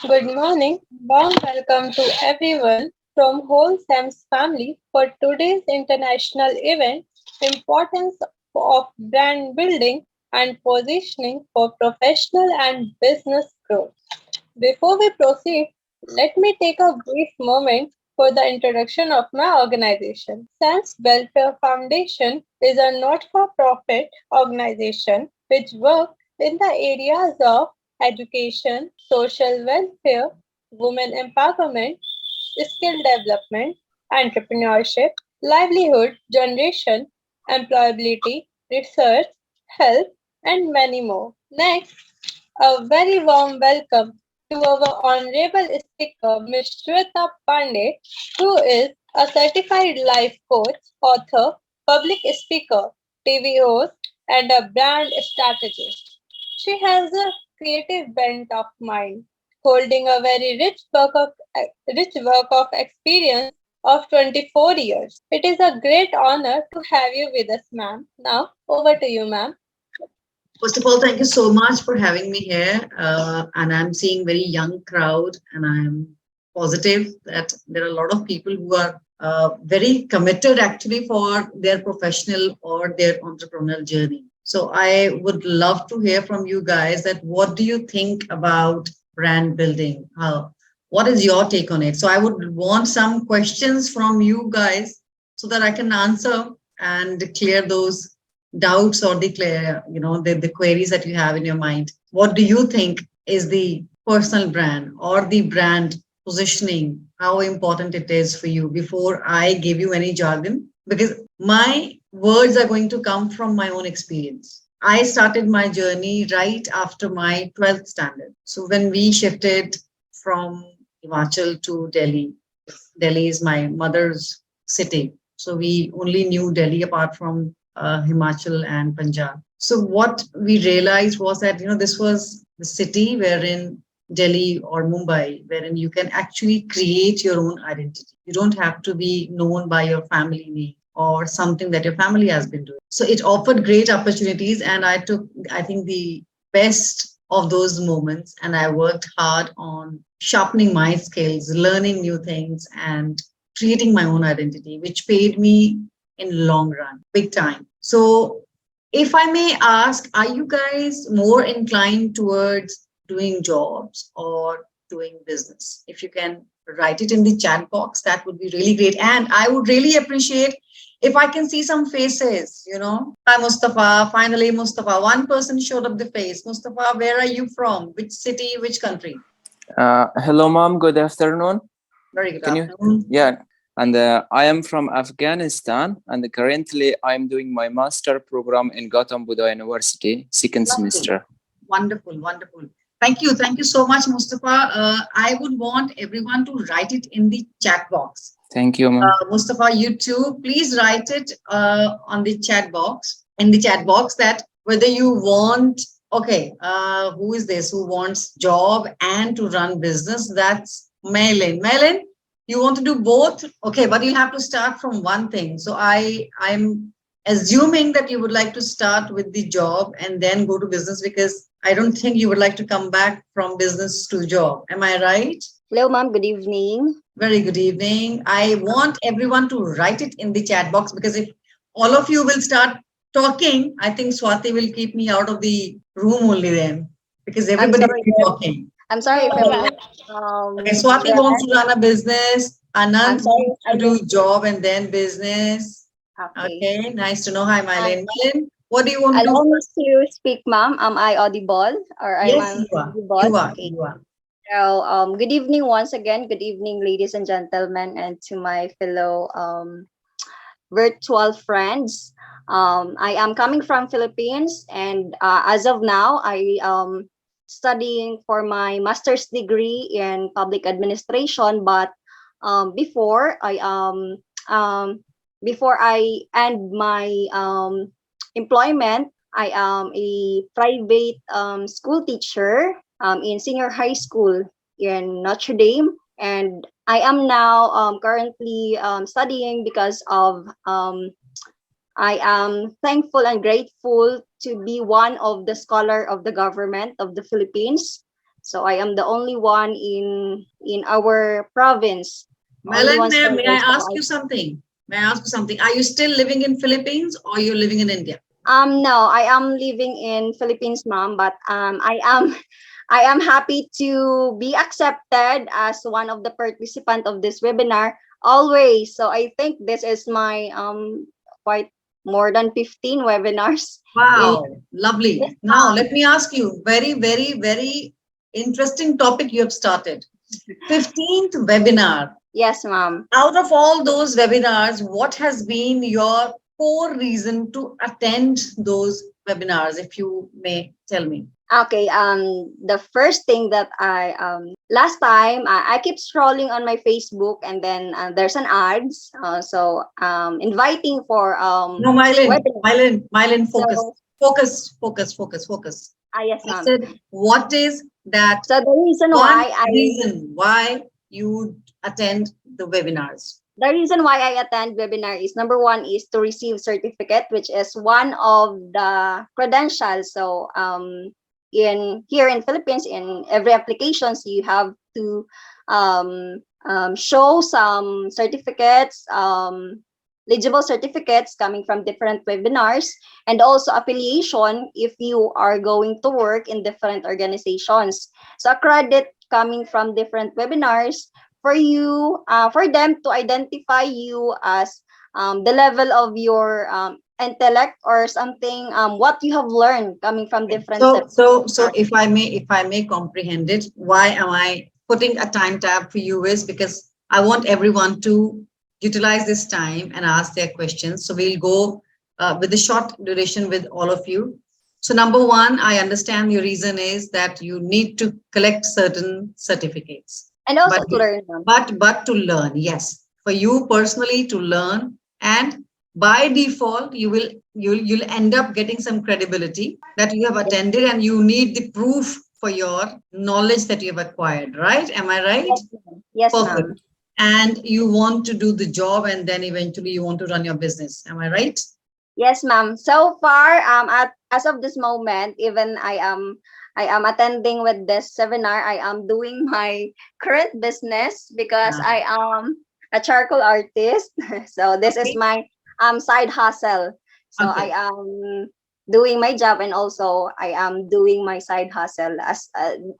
Good morning. Warm welcome to everyone from whole SEMS family for today's international event, Importance of Brand Building and Positioning for Professional and Business Growth. Before we proceed, let me take a brief moment for the introduction of my organization. SEMS Welfare Foundation is a not-for-profit organization which works in the areas of education, social welfare, women empowerment, skill development, entrepreneurship, livelihood generation, employability, research, health, and many more. Next, a very warm welcome to our honorable speaker, Ms. Shweta Pandey, who is a certified life coach, author, public speaker, TV host, and a brand strategist. She has a creative bent of mind, holding a very rich work of experience of 24 years. It is a great honor to have you with us, ma'am. Now, over to you, ma'am. First of all, thank you so much for having me here. And I'm seeing very young crowd, and I'm positive that there are a lot of people who are very committed actually for their professional or their entrepreneurial journey. So I would love to hear from you guys that what do you think about brand building? What is your take on it? So I would want some questions from you guys so that I can answer and clear those doubts or the queries that you have in your mind. What do you think is the personal brand or the brand positioning, how important it is for you, before I give you any jargon? Because my words are going to come from my own experience. I started my journey right after my 12th standard. So when we shifted from Himachal to Delhi, Delhi is my mother's city. So we only knew Delhi apart from Himachal and Punjab. So what we realized was that this was the city wherein Delhi or Mumbai, wherein you can actually create your own identity. You don't have to be known by your family name or something that your family has been doing. So it offered great opportunities, and I took, I think, the best of those moments, and I worked hard on sharpening my skills, learning new things, and creating my own identity, which paid me in long run, big time. So if I may ask, are you guys more inclined towards doing jobs or doing business? If you can write it in the chat box, that would be really great. And I would really appreciate if I can see some faces. Hi, Mustafa. Finally, Mustafa. One person showed up the face. Mustafa, where are you from? Which city, which country? Hello, mom. Good afternoon. Very good Can afternoon. Yeah. And I am from Afghanistan, and currently I'm doing my master program in Gautam Buddha University, second semester. Wonderful, wonderful. Thank you. Thank you so much, Mustafa. I would want everyone to write it in the chat box. Thank you, ma'am. Mustafa, you too. Please write it on the chat box, in the chat box, that whether you want, okay, who is this who wants job and to run business? That's Maylin. Maylin, you want to do both? Okay, but you have to start from one thing. So I'm assuming that you would like to start with the job and then go to business, because I don't think you would like to come back from business to job. Am I right? Hello, ma'am. Good evening. Very good evening. I want everyone to write it in the chat box, because if all of you will start talking, I think Swati will keep me out of the room only then, because everybody will be talking. I'm sorry if I'm Okay, Swati wants to run a business. Anand wants to do job and then business. Okay, nice to know. Hi, Mylene. Mylene, what do you want to do? Allow me to speak, ma'am. Am I audible? Or Yes, you are. audible? You are. Okay. You are. So, good evening once again. Good evening, ladies and gentlemen, and to my fellow virtual friends. I am coming from Philippines, and as of now, I studying for my master's degree in public administration. But before I end my employment, I am a private school teacher in senior high school in Notre Dame, and I am now currently studying because of I am thankful and grateful to be one of the scholar of the government of the Philippines. So I am the only one in our province. Only Melon, one may I server. So ask you something? May I ask you something? Are you still living in Philippines or you're living in India? no, I am living in Philippines, ma'am, but I am happy to be accepted as one of the participant of this webinar always. So I think this is my quite more than 15 webinars in Wow, yes, lovely. Now, ma'am. let me ask you, very, very, very interesting topic you have started. 15th webinar. Yes, ma'am. Out of all those webinars, what has been your core reason to attend those webinars, if you may tell me? Okay, the first thing that I last time I keep scrolling on my Facebook, and then there's an ads, so inviting for No, Mylin, webinar. Mylin, Mylin, focus, So focus, focus, focus, focus. yes, I ma'am. said, what is that So one reason why you attend the webinars? the reason why I attend webinar is number one is to receive certificate, which is one of the credentials. So in here in Philippines, in every applications, you have to show some certificates, legible certificates coming from different webinars, and also affiliation if you are going to work in different organizations. So a credit coming from different webinars for you, for them to identify you as the level of your intellect or something, what you have learned coming from different So webinars. if I may comprehend it, why am I putting a time tab for you is because I want everyone to utilize this time and ask their questions. So we'll go with the short duration with all of you. So number one, I understand your reason is that you need to collect certain certificates, And also but to learn. but to learn, yes, for you personally to learn, and by default you'll end up getting some credibility that you have Yes, attended, and you need the proof for your knowledge that you have acquired, right? Am I right? yes, ma'am. Yes, Perfect. ma'am. And you want to do the job, and then eventually you want to run your business. Am I right? Yes, ma'am. So far, as of this moment, even I am attending with this seminar. I am doing my current business because Ah, I am a charcoal artist. So this is okay. my side hustle. So I Okay. am doing my job, and also I am doing my side hustle as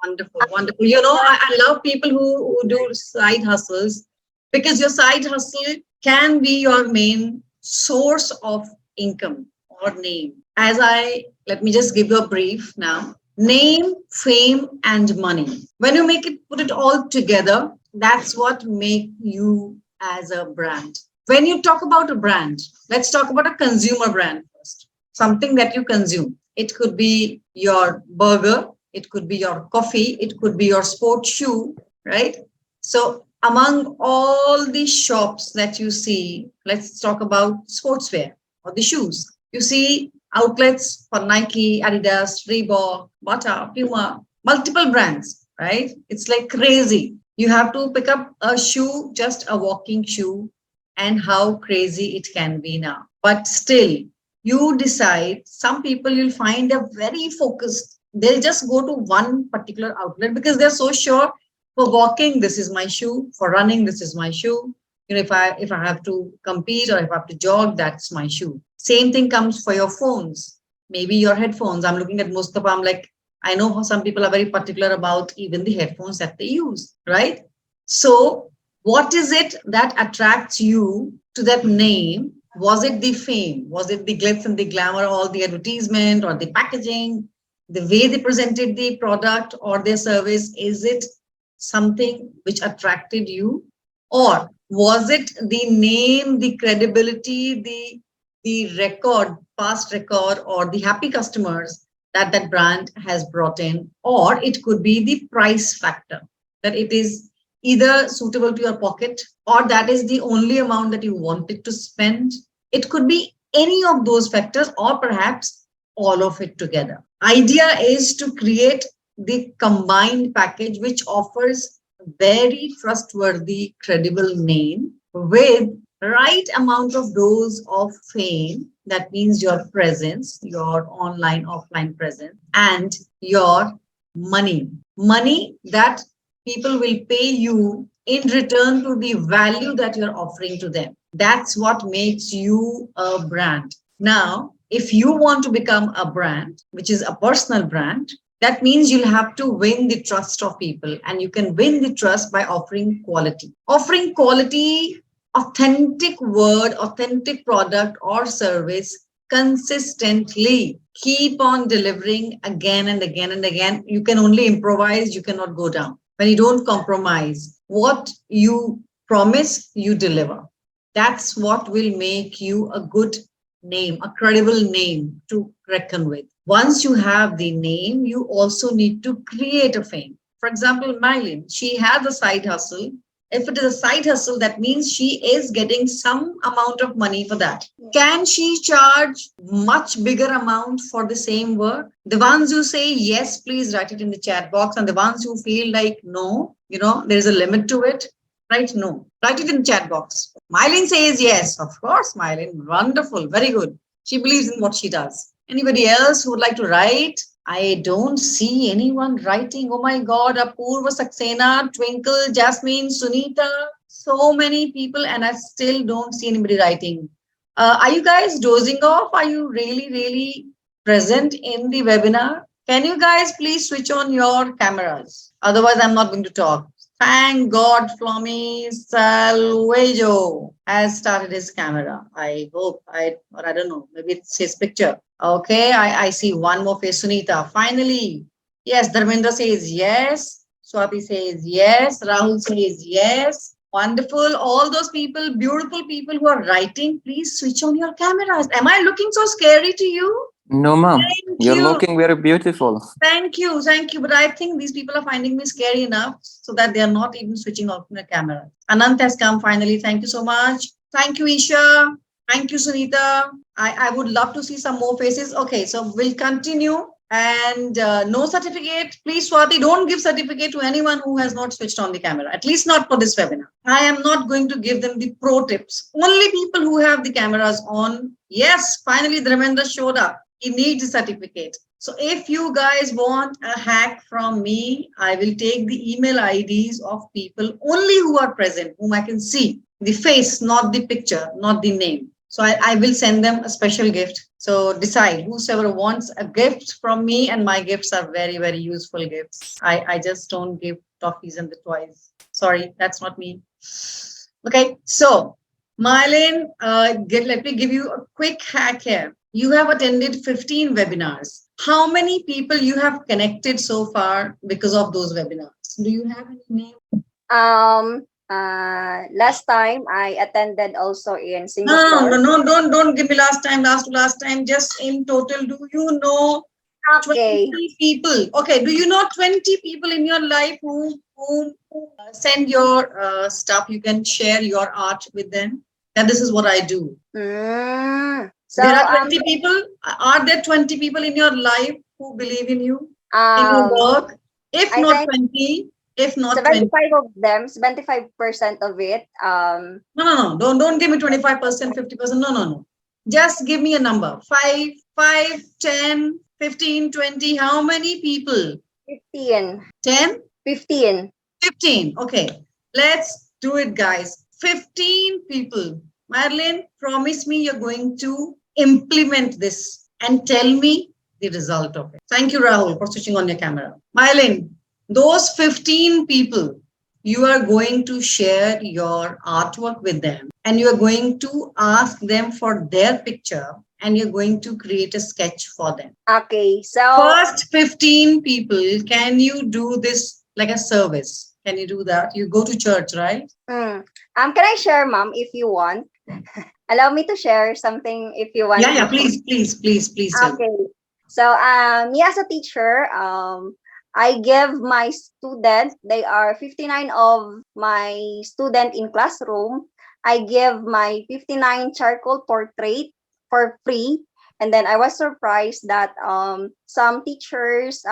Wonderful, wonderful. You know, I love people who do side hustles, because your side hustle can be your main source of income or name. As I let me just give you a brief now. Name, fame, and money. When you make it, put it all together, that's what make you as a brand. When you talk about a brand, let's talk about a consumer brand first. Something that you consume. It could be your burger, it could be your coffee, it could be your sports shoe, right? So among all the shops that you see, let's talk about sportswear or the shoes. You see outlets for Nike, Adidas, Reebok, Bata, Puma, multiple brands, right? It's like crazy. You have to pick up a shoe, just a walking shoe, and how crazy it can be now. But still, you decide, some people you'll find are very focused, they'll just go to one particular outlet because they're so sure, for walking this is my shoe, for running this is my shoe, you know, if I have to compete or if I have to jog, that's my shoe. Same thing comes for your phones, maybe your headphones. I'm looking at most of them, I'm like, I know how some people are very particular about even the headphones that they use, right? So what is it that attracts you to that name? Was it the fame? Was it the glitz and the glamour, all the advertisement or the packaging, the way they presented the product or their service? Is it something which attracted you? Or was it the name, the credibility, the record, past record, or the happy customers that that brand has brought in? Or it could be the price factor, that it is either suitable to your pocket, or that is the only amount that you wanted to spend. It could be any of those factors, or perhaps all of it together. Idea is to create the combined package which offers very trustworthy, credible name with right amount of dose of fame. That means your presence, your online, offline presence, and your money. Money that people will pay you in return to the value that you're offering to them. That's what makes you a brand. Now, if you want to become a brand, which is a personal brand, that means you'll have to win the trust of people, and you can win the trust by offering quality. Offering quality, authentic word, authentic product or service consistently. Keep on delivering again and again and again. You can only improvise, you cannot go down. When you don't compromise, what you promise, you deliver. That's what will make you a good name, a credible name to reckon with. Once you have the name, you also need to create a fame. For example, Mylin, she has a side hustle. If it is a side hustle, that means she is getting some amount of money for that. Can she charge much bigger amount for the same work? The ones who say yes, please write it in the chat box. And the ones who feel like no, there's a limit to it, right? No, write it in the chat box. Mylin says yes. Of course, Mylin. Wonderful. Very good. She believes in what she does. Anybody else who would like to write? I don't see anyone writing. Oh my God, Apurva, Saxena, Twinkle, Jasmine, Sunita, so many people, and I still don't see anybody writing. Are you guys dozing off? Are you really, really present in the webinar? Can you guys please switch on your cameras? Otherwise, I'm not going to talk. Thank God Flomi Salvejo has started his camera. I hope, or I don't know, maybe it's his picture. Okay, I see one more face, Sunita. Finally, yes, Dharmendra says yes. Swati says yes. Rahul says yes. Wonderful. All those people, beautiful people who are writing, please switch on your cameras. Am I looking so scary to you? No, ma'am. Thank You're you. looking very beautiful. Thank you. Thank you. But I think these people are finding me scary enough so that they are not even switching off their camera. Anant has come finally. Thank you so much. Thank you, Isha. Thank you, Sunita. I would love to see some more faces. Okay, so we'll continue. And no certificate. Please, Swati, don't give certificate to anyone who has not switched on the camera, at least not for this webinar. I am not going to give them the pro tips. Only people who have the cameras on. Yes, finally, Dharmendra showed up. He needs a certificate. So if you guys want a hack from me, I will take the email IDs of people only who are present, whom I can see. The face, not the picture, not the name. So I will send them a special gift. So decide whosoever wants a gift from me, and my gifts are very, very useful gifts. I just don't give toffees and the toys. Sorry, that's not me. Okay, so Mylin, let me give you a quick hack here. You have attended 15 webinars. How many people you have connected so far because of those webinars? Do you have any name? Last time I attended also in No, Singapore. don't give me last time. Just in total, do you know Okay. 20 people? Okay, do you know 20 people in your life who send your stuff? You can share your art with them. And this is what I do. So There are 20 people. Are there 20 people in your life who believe in you, in your work? If I not think 20, if not 75 20. of them, 75% of it. No. Don't give me 25%, 50%. No. Just give me a number. 5, 10, 15, 20. How many people? 15. 10? 15. 15. Okay. Let's do it, guys. 15 people. Marilyn, promise me you're going to implement this and tell me the result of it. Thank you, Rahul, for switching on your camera. Marilyn, those 15 people, you are going to share your artwork with them, and you are going to ask them for their picture, and you're going to create a sketch for them. Okay, so First 15 people, can you do this like a service? Can you do that? You go to church, right? can I share, Mom, if you want? Allow me to share something if you want. Yeah, please tell. Okay. So me as a teacher, I give my student, they are 59 of my student in classroom. I give my 59 charcoal portrait for free. And then I was surprised that some teachers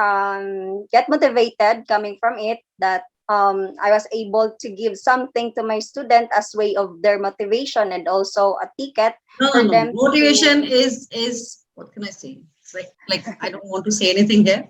get motivated coming from it, that I was able to give something to my student as way of their motivation, and also a ticket for them. Motivation is what can I say? It's like I don't want to say anything here.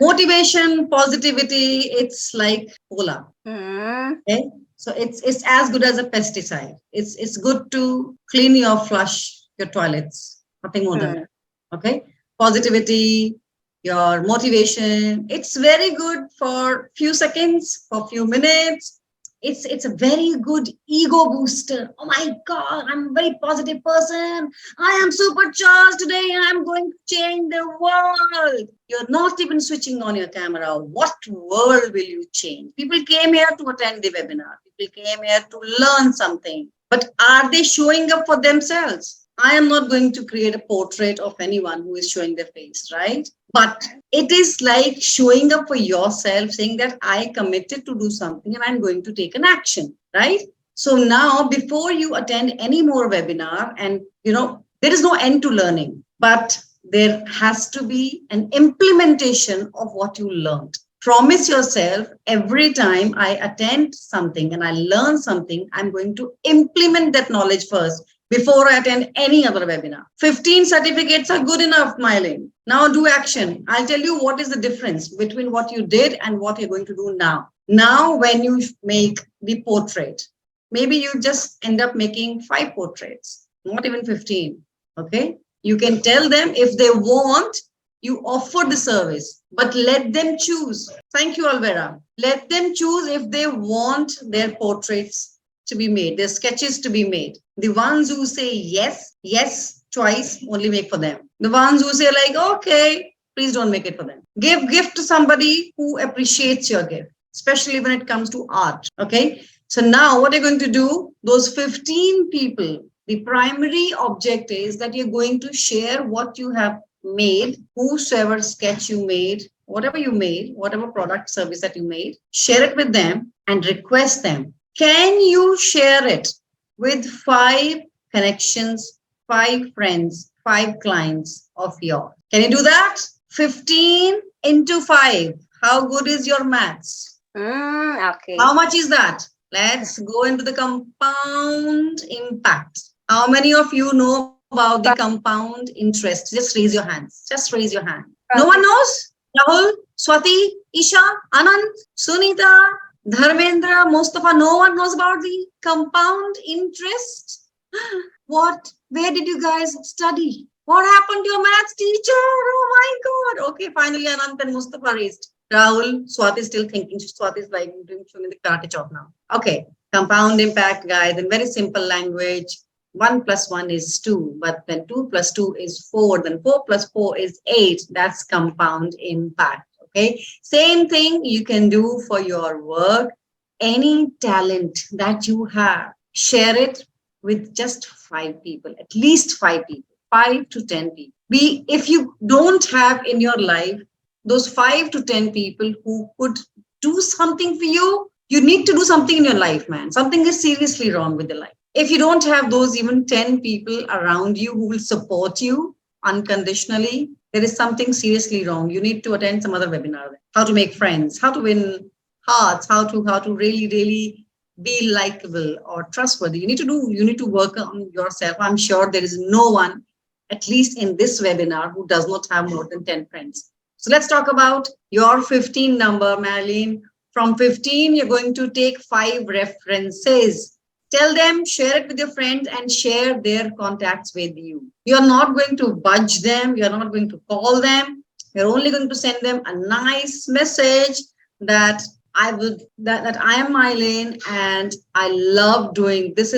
Motivation, positivity, it's like cola. Mm, Okay. So it's as good as a pesticide. It's good to clean your flush, your toilets. Nothing more than mm, that. Okay. Positivity, your motivation. It's very good for few seconds, for few minutes. It's a very good ego booster. Oh my God, I'm a very positive person. I am supercharged today and I'm going to change the world. You're not even switching on your camera. What world will you change? People came here to attend the webinar. People came here to learn something. But are they showing up for themselves? I am not going to create a portrait of anyone who is showing their face, right? But it is like showing up for yourself, saying that I committed to do something and I'm going to take an action, right? So now, before you attend any more webinar, and there is no end to learning, but there has to be an implementation of what you learned. Promise yourself every time I attend something and I learn something, I'm going to implement that knowledge first before I attend any other webinar. 15 certificates are good enough, Mylene. Now do action. I'll tell you what is the difference between what you did and what you're going to do now. Now, when you make the portrait, maybe you just end up making 5 portraits, not even 15. Okay. You can tell them if they want, you offer the service, but let them choose. Thank you, Alvera. Let them choose if they want their portraits to be made, their sketches to be made. The ones who say yes, yes, twice, only make for them. The ones who say like, okay, please don't make it for them. Give gift to somebody who appreciates your gift, especially when it comes to art. Okay. So now what you're going to do, those 15 people, the primary object is that you're going to share what you have made, whosoever sketch you made, whatever product service that you made, share it with them and request them. Can you share it with 5 connections, 5 friends, 5 clients of yours? Can you do that? 15 into 5. How good is your maths? okay. How much is that? Let's go into the compound impact. How many of you know about the compound interest? Just raise your hands. Just raise your hand. No one knows? Rahul, Swati, Isha, Anand, Sunita, Dharmendra, Mustafa, no one knows about the compound interest? What? Where did you guys study? What happened to your maths teacher? Oh my God. Okay, finally Anand and Mustafa raised. Rahul, Swati is still thinking. Swati is like doing showing the karate chop now. Okay, compound impact, guys, in very simple language. 1 plus 1 is 2, but then 2 plus 2 is 4, then 4 plus 4 is 8. That's compound impact. Okay, same thing you can do for your work. Any talent that you have, share it with just 5 people, at least 5 people, 5 to 10 people. If you don't have in your life those 5 to 10 people who could do something for you, you need to do something in your life, man. Something is seriously wrong with your life. If you don't have those even 10 people around you who will support you unconditionally, there is something seriously wrong. You need to attend some other webinar. How to make friends, how to win hearts, how to really be likable or trustworthy. You need to work on yourself. I'm sure there is no one, at least in this webinar, who does not have more than 10 friends. So let's talk about your 15 number, Marilyn. From 15, you're going to take 5 references. Tell them, share it with your friends and share their contacts with you. You're not going to budge them. You're not going to call them. You're only going to send them a nice message that I am Mylene and I love doing this.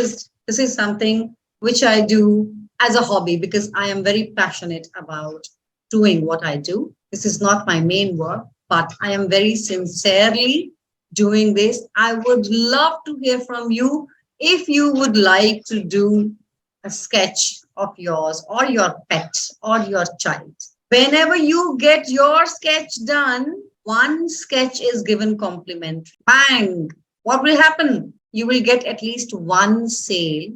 This is something which I do as a hobby because I am very passionate about doing what I do. This is not my main work, but I am very sincerely doing this. I would love to hear from you if you would like to do a sketch of yours or your pet or your child. Whenever you get your sketch done, 1 sketch is given complimentary. Bang! What will happen? You will get at least 1 sale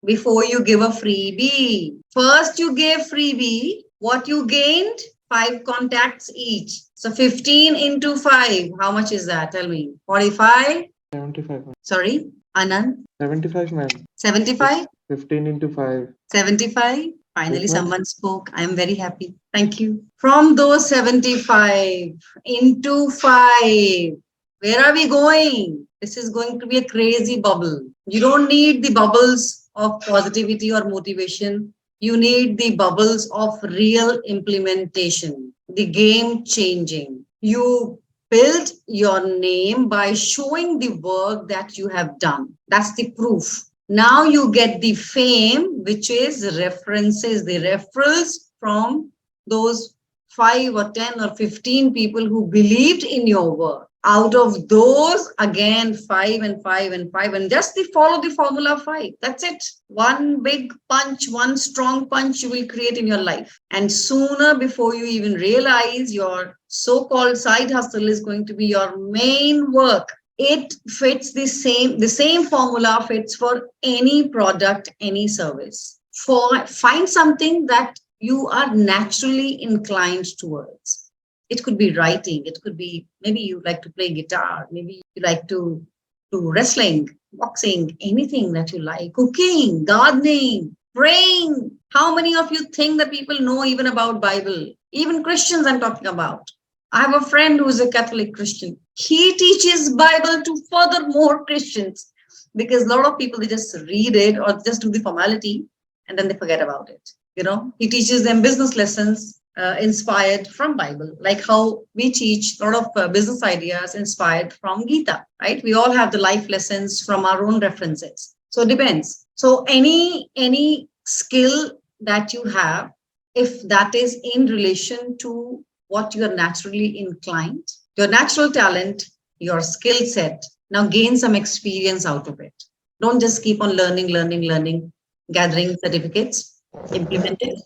before you give a freebie. First, you gave freebie. What you gained? 5 contacts each. So 15 into 5. How much is that? Tell me. 45? 75. Sorry, Anand? 75, ma'am. 75? 15 into 5. 75? Finally, someone spoke. I am very happy. Thank you. From those 75 into 5, where are we going? This is going to be a crazy bubble. You don't need the bubbles of positivity or motivation. You need the bubbles of real implementation, the game changing. You build your name by showing the work that you have done. That's the proof. Now you get the fame, which is references, the referrals from those 5 or 10 or 15 people who believed in your work. Out of those, again, 5 and 5 and 5, and just follow the formula 5. That's it. One big punch, one strong punch you will create in your life. And sooner, before you even realize, your so-called side hustle is going to be your main work. It fits the same formula fits for any product, any service. Find something that you are naturally inclined towards. It could be writing, it could be, maybe you like to play guitar, maybe you like to do wrestling, boxing, anything that you like, cooking, gardening, praying. How many of you think that people know even about Bible? Even Christians I'm talking about. I have a friend who is a Catholic Christian. He teaches Bible to further more Christians, because a lot of people, they just read it or just do the formality and then they forget about it. You know, he teaches them business lessons inspired from Bible, like how we teach a lot of business ideas inspired from Gita, right? We all have the life lessons from our own references. So it depends. So any skill that you have, if that is in relation to what you are naturally inclined, your natural talent, your skill set, now gain some experience out of it. Don't just keep on learning, gathering certificates, implement it.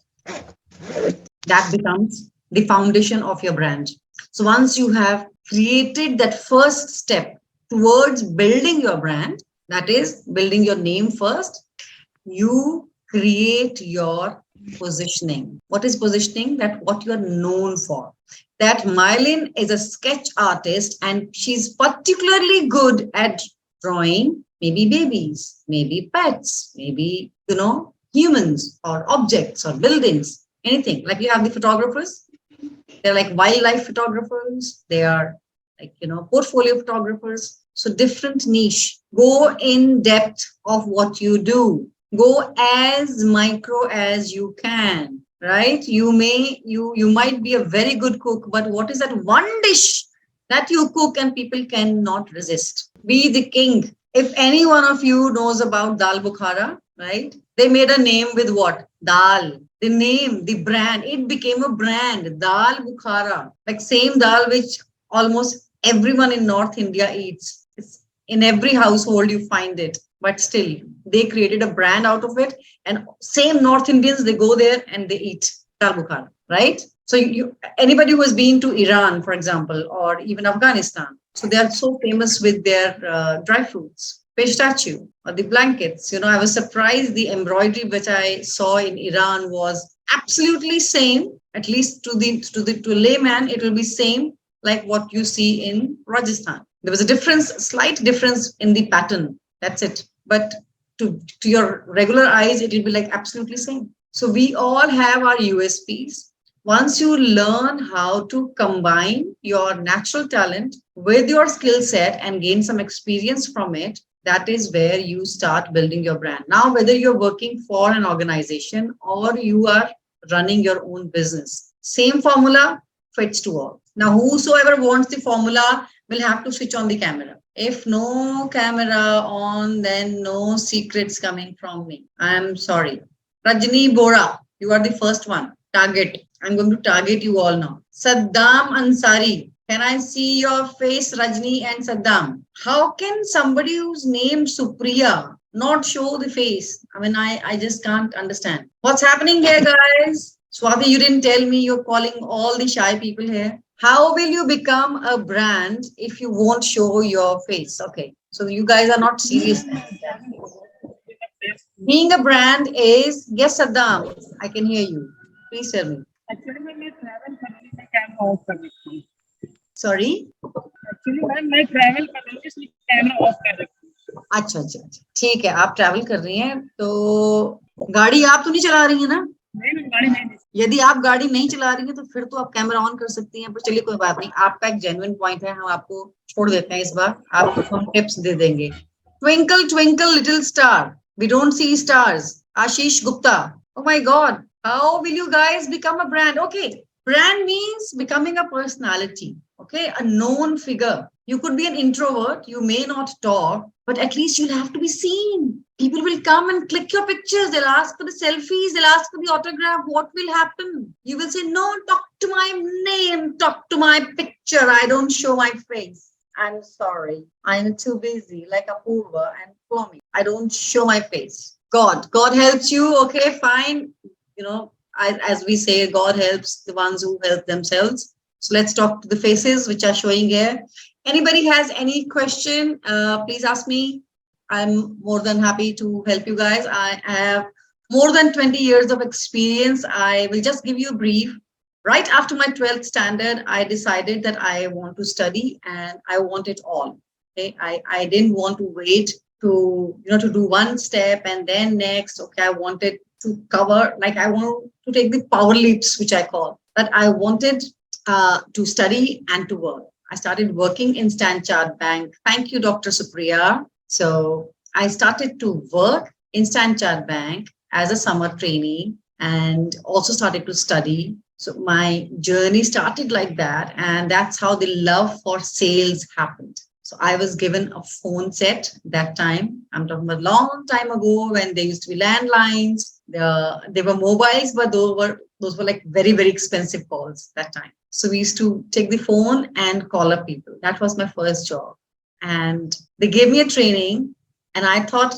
That becomes the foundation of your brand. So once you have created that first step towards building your brand, that is building your name first, you create your positioning. What is positioning? That what you are known for. That Mylin is a sketch artist and she's particularly good at drawing maybe babies, maybe pets, maybe, humans or objects or buildings, anything. Like you have the photographers, they're like wildlife photographers, they are like, portfolio photographers. So different niche. Go in depth of what you do. Go as micro as you can, right? You might be a very good cook, but what is that one dish that you cook and people cannot resist? Be the king. If any one of you knows about Dal Bukhara, right? They made a name with what? Dal. The name, the brand, it became a brand. Dal Bukhara. Like same dal which almost everyone in North India eats. It's in every household you find it. But still, they created a brand out of it. And same North Indians, they go there and they eat Dal Bukhara, right? So anybody who has been to Iran, for example, or even Afghanistan, so they are so famous with their dry fruits, pistachio, or the blankets. I was surprised the embroidery which I saw in Iran was absolutely same. At least to layman, it will be same like what you see in Rajasthan. There was a slight difference in the pattern. That's it. But to your regular eyes, it will be like absolutely same. So we all have our USPs. Once you learn how to combine your natural talent with your skill set and gain some experience from it, that is where you start building your brand. Now, whether you're working for an organization or you are running your own business, same formula fits to all. Now, whosoever wants the formula will have to switch on the camera. If no camera on, then no secrets coming from me. I'm sorry. Rajni Bora, you are the first one. Target. I'm going to target you all now. Saddam Ansari. Can I see your face, Rajni and Saddam? How can somebody who's named Supriya not show the face? I mean, I just can't understand. What's happening here, guys? Swati, you didn't tell me you're calling all the shy people here. How will you become a brand if you won't show your face? Okay, so you guys are not serious. Being a brand is, yes, Saddam, I can hear you. Please tell me. Actually, मैं travel कर रही हूँ, camera off कर रखी हूँ. Sorry? Actually, मैं travel कर रही हूँ, इसलिए camera off कर रखी हूँ. अच्छा, ठीक है, आप ट्रैवल कर रही हैं तो गाड़ी आप तो नहीं चला रही है ना? नहीं मैं गाड़ी नहीं थी। यदि आप गाड़ी नहीं चला रही हैं तो फिर तो आप कैमरा ऑन कर सकती हैं, पर चलिए कोई बात नहीं, आपका एक जेन्युइन पॉइंट है, हम आपको छोड़ देते हैं इस बार, आपको हम टिप्स दे देंगे। Twinkle twinkle little star, we don't see stars, Ashish Gupta. Oh my God, how will you guys become a brand? Okay, brand means becoming a personality, okay, a known figure. You could be an introvert, you may not talk, but at least you'll have to be seen. People will come and click your pictures. They'll ask for the selfies. They'll ask for the autograph. What will happen? You will say, no, talk to my name, talk to my picture. I don't show my face. I'm sorry. I'm too busy, like Apurva and Kwame. I don't show my face. God helps you. Okay, fine. You know, as we say, God helps the ones who help themselves. So let's talk to the faces which are showing here. Anybody has any question, please ask me. I'm more than happy to help you guys. I have more than 20 years of experience. I will just give you a brief. Right after my 12th standard, I decided that I want to study and I want it all. Okay, I didn't want to wait to do one step and then next. Okay, I wanted to cover, like I want to take the power leaps, which I call. But I wanted to study and to work. I started working in Stan Chart Bank. Thank you, Dr. Supriya. So I started to work in Stan Chart Bank as a summer trainee and also started to study. So my journey started like that. And that's how the love for sales happened. So I was given a phone set that time. I'm talking about a long time ago when there used to be landlines. They were mobiles, but those were like very, very expensive calls that time. So we used to take the phone and call up people. That was my first job. And they gave me a training and I thought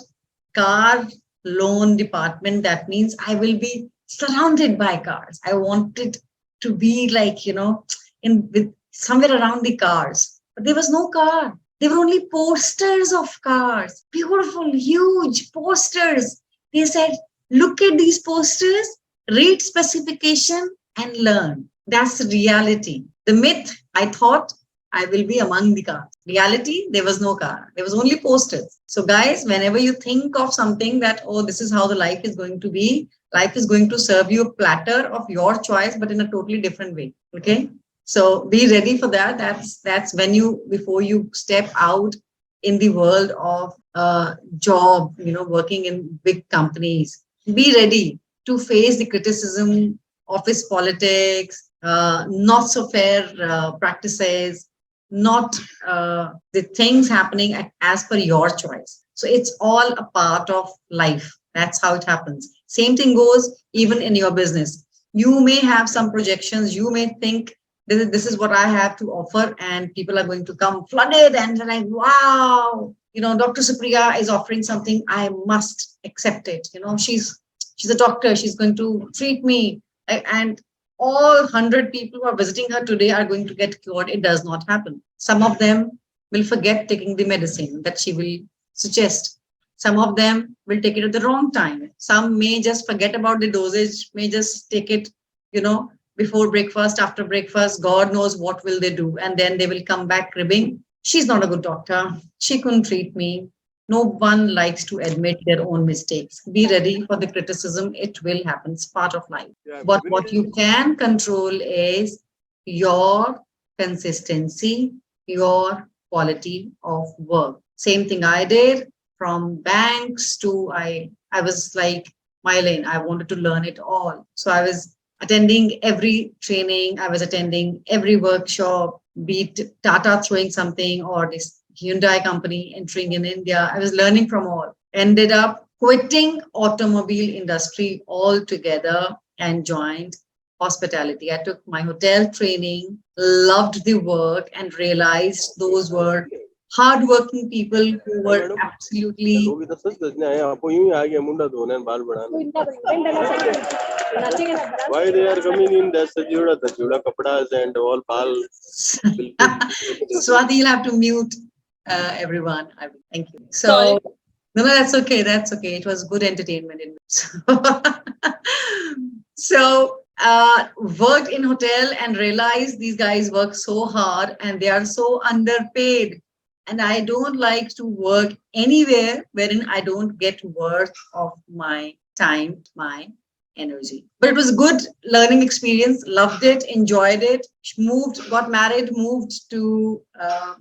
car loan department, that means I will be surrounded by cars. I wanted to be like, with somewhere around the cars, but there was no car. There were only posters of cars, beautiful, huge posters. They said, look at these posters, read specification and learn. That's the reality. The myth, I thought I will be among the cars. Reality, there was no car. There was only posters. So guys, whenever you think of something that, oh, this is how the life is going to be, life is going to serve you a platter of your choice, but in a totally different way. Okay. So be ready for that. That's when before you step out in the world of job, working in big companies, be ready to face the criticism, office politics, not so fair practices, not the things happening as per your choice. So it's all a part of life. That's how it happens. Same thing goes even in your business. You may have some projections. You may think this is what I have to offer, and people are going to come flooded and they're like, wow, Dr. Supriya is offering something. I must accept it. She's a doctor. She's going to treat me. And all 100 people who are visiting her today are going to get cured. It does not happen. Some of them will forget taking the medicine that she will suggest. Some of them will take it at the wrong time. Some may just forget about the dosage, may just take it, before breakfast, after breakfast, God knows what will they do. And then they will come back cribbing. She's not a good doctor. She couldn't treat me. No one likes to admit their own mistakes. Be ready for the criticism. It will happen. It's part of life. But what you can control is your consistency, your quality of work. Same thing I did from banks to I was like Mylene. I wanted to learn it all. So I was attending every training. I was attending every workshop, be it Tata throwing something or this Hyundai company entering in India. I was learning from all. Ended up quitting automobile industry altogether and joined hospitality. I took my hotel training, loved the work, and realized those were hardworking people who were absolutely why they are coming in that Sajuda Kapadas and all bal. Swati, you'll have to mute everyone. Thank you. Sorry. So, no, that's okay. That's okay. It was good entertainment. So, worked in hotel and realized these guys work so hard and they are so underpaid. And I don't like to work anywhere wherein I don't get worth of my time, my energy. But it was good learning experience. Loved it, enjoyed it. Moved, got married, moved to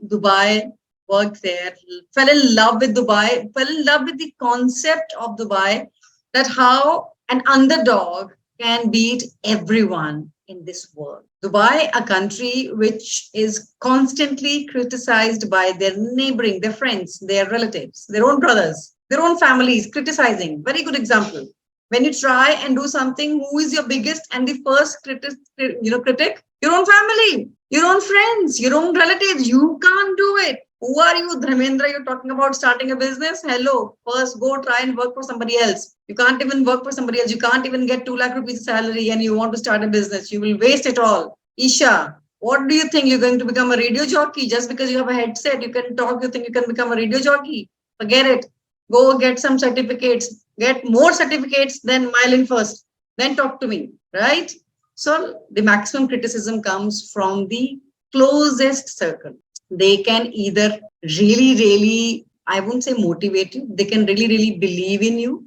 Dubai, worked there. Fell in love with Dubai. Fell in love with the concept of Dubai. That how an underdog can beat everyone in this world. Dubai, a country which is constantly criticized by their neighboring, their friends, their relatives, their own brothers, their own families, criticizing. Very good example. When you try and do something, who is your biggest and the first critic? Your own family, your own friends, your own relatives. You can't do it. Who are you, Dharmendra? You're talking about starting a business? Hello. First, go try and work for somebody else. You can't even work for somebody else. You can't even get 2 lakh rupees salary and you want to start a business. You will waste it all. Isha, what do you think? You're going to become a radio jockey just because you have a headset? You can talk. You think you can become a radio jockey? Forget it. Go get some certificates. Get more certificates than mile in first. Then talk to me. Right? So the maximum criticism comes from the closest circle. They can either really, I won't say motivate you, they can really believe in you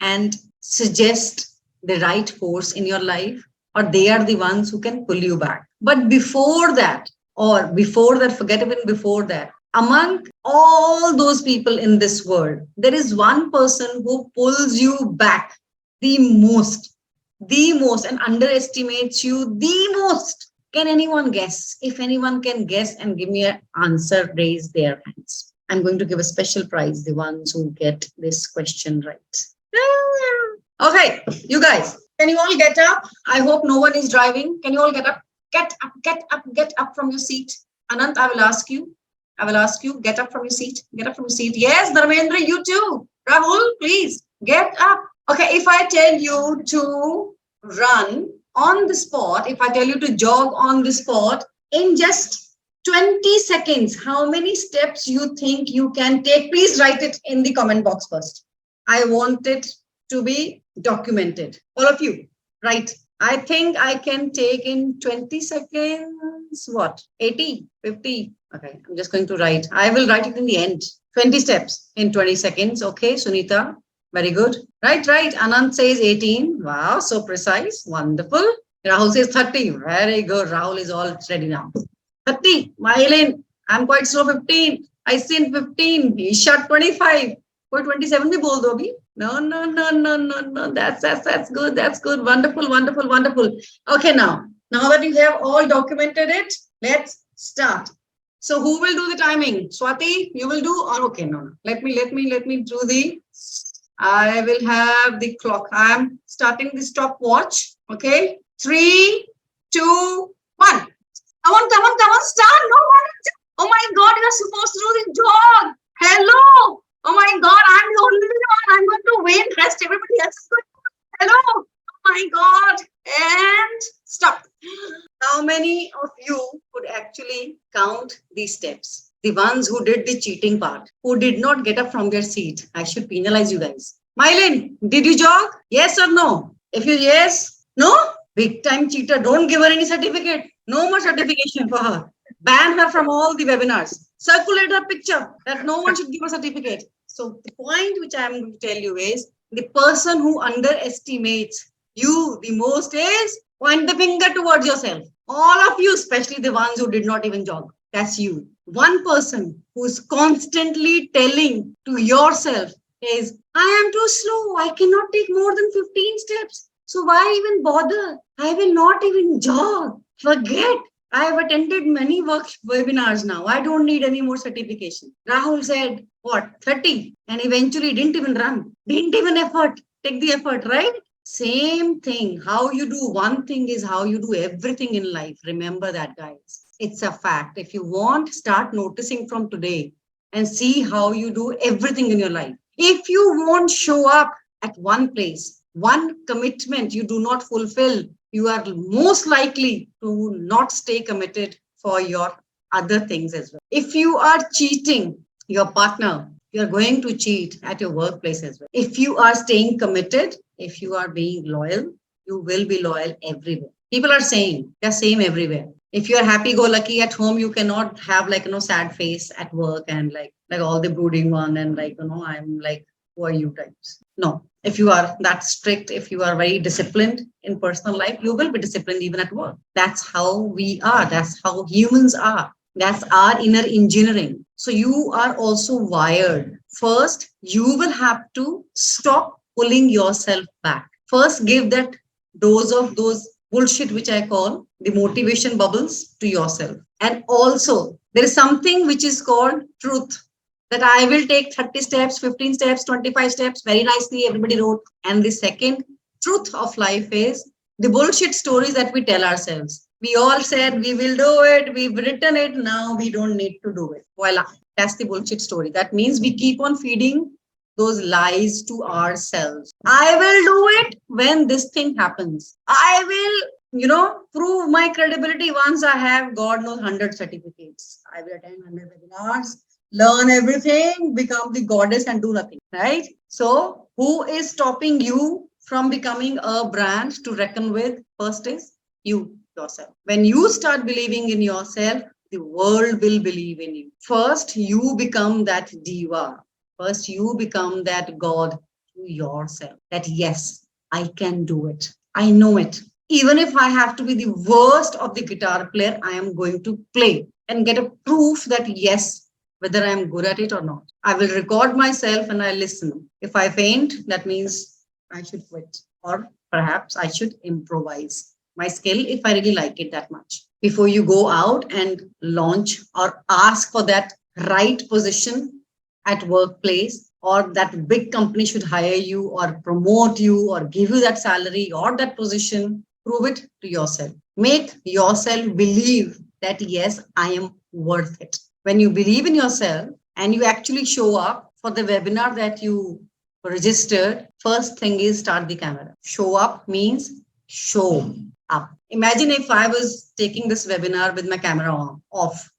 and suggest the right course in your life, or they are the ones who can pull you back. But before that, forget even before that, among all those people in this world, there is one person who pulls you back the most and underestimates you the most. Can anyone guess? If anyone can guess and give me an answer, raise their hands. I'm going to give a special prize, the ones who get this question right. Okay, you guys, can you all get up? I hope no one is driving. Can you all get up? Get up from your seat. Anant, I will ask you, get up from your seat. Get up from your seat. Yes, Dharmendra, you too. Rahul, please, get up. Okay, if I tell you to run on the spot, if I tell you to jog on the spot in just 20 seconds, how many steps you think you can take? Please write it in the comment box first. I want it to be documented. All of you, right? I think I can take in 20 seconds, what? 80, 50. Okay, I'm just going to write. I will write it in the end. 20 steps in 20 seconds. Okay, Sunita. Very good. Right. Anand says 18. Wow, so precise. Wonderful. Rahul says 30. Very good. Rahul is all ready now. 30. Mylene, I'm quite slow. 15. I seen 15. Isha 25. Koi 27 bhi bol do abhi. No. That's good. That's good. Wonderful. Okay, now that you have all documented it, let's start. So who will do the timing? Swati, you will do? Or okay, no. Let me do the. I will have the clock. I am starting the stopwatch. Okay. 3, 2, 1. Come on. Start. No one. Oh my God, you're supposed to do the jog. Hello. Oh my God, I'm the only one. I'm going to win. Rest everybody else is going. Hello. Oh my God. And stop. How many of you could actually count these steps? The ones who did the cheating part, who did not get up from their seat. I should penalize you guys. Mylene, did you jog? Yes or no? If you yes, no? Big time cheater. Don't give her any certificate. No more certification for her. Ban her from all the webinars. Circulate her picture that no one should give a certificate. So the point which I am going to tell you is the person who underestimates you the most is point the finger towards yourself. All of you, especially the ones who did not even jog. That's you. One person who's constantly telling to yourself is, I am too slow. I cannot take more than 15 steps. So why even bother? I will not even jog. Forget. I have attended many webinars now. I don't need any more certification. Rahul said, what, 30? And eventually didn't even run. Didn't even take the effort, right? Same thing. How you do one thing is how you do everything in life. Remember that, guys. It's a fact. If you want, start noticing from today and see how you do everything in your life. If you won't show up at one place, one commitment you do not fulfill, you are most likely to not stay committed for your other things as well. If you are cheating your partner, you are going to cheat at your workplace as well. If you are staying committed, if you are being loyal, you will be loyal everywhere. People are saying they're same everywhere. If you are happy-go-lucky at home, you cannot have sad face at work and like all the brooding one and I'm who are you types. No, if you are that strict, if you are very disciplined in personal life, you will be disciplined even at work. That's how we are. That's how humans are. That's our inner engineering. So you are also wired. First, you will have to stop pulling yourself back. First, give that dose of those bullshit, which I call the motivation bubbles, to yourself. And also, there is something which is called truth, that I will take 30 steps, 15 steps, 25 steps. Very nicely, everybody wrote. And the second truth of life is the bullshit stories that we tell ourselves. We all said we will do it, we've written it, now we don't need to do it. Voila. That's the bullshit story. That means we keep on feeding those lies to ourselves. I will do it when this thing happens. I will, prove my credibility once I have, God knows, 100 certificates. I will attend 100 webinars, learn everything, become the goddess and do nothing, right? So who is stopping you from becoming a brand to reckon with? First is you, yourself. When you start believing in yourself, the world will believe in you. First, you become that diva. First, you become that God to yourself. That yes, I can do it. I know it. Even if I have to be the worst of the guitar player, I am going to play and get a proof that yes, whether I am good at it or not. I will record myself and I listen. If I faint, that means I should quit. Or perhaps I should improvise my skill if I really like it that much. Before you go out and launch or ask for that right position at workplace, or that big company should hire you or promote you or give you that salary or that position, prove it to yourself. Make yourself believe that yes, I am worth it. When you believe in yourself and you actually show up for the webinar that you registered, first thing is start the camera. Show up means show up. Imagine if I was taking this webinar with my camera on, off.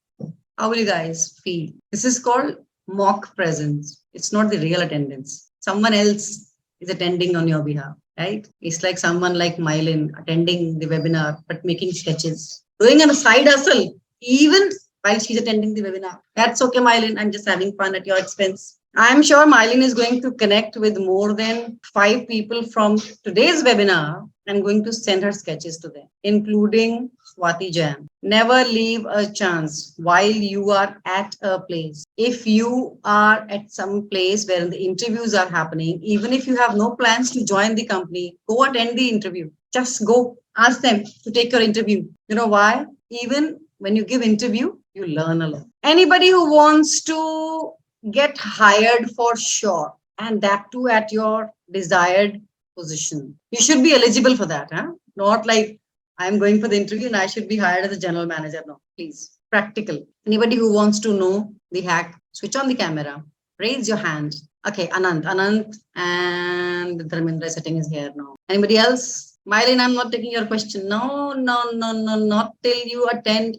How will you guys feel? This is called mock presence. It's not the real attendance. Someone else is attending on your behalf, right? It's like someone like Mylin attending the webinar, but making sketches, doing a side hustle, even while she's attending the webinar. That's okay, Mylin. I'm just having fun at your expense. I'm sure Mylin is going to connect with more than 5 people from today's webinar and going to send her sketches to them, including Swati Jam. Never leave a chance while you are at a place. If you are at some place where the interviews are happening, even if you have no plans to join the company, go attend the interview. Just go ask them to take your interview. You know why? Even when you give interview, you learn a lot. Anybody who wants to get hired for sure, and that too at your desired position, you should be eligible for that. Not like I'm going for the interview and I should be hired as a general manager. No, please. Practical. Anybody who wants to know the hack, switch on the camera, raise your hand. Okay, Anant and Dharmendra sitting is here now. Anybody else? Mylin, I'm not taking your question. No, not till you attend.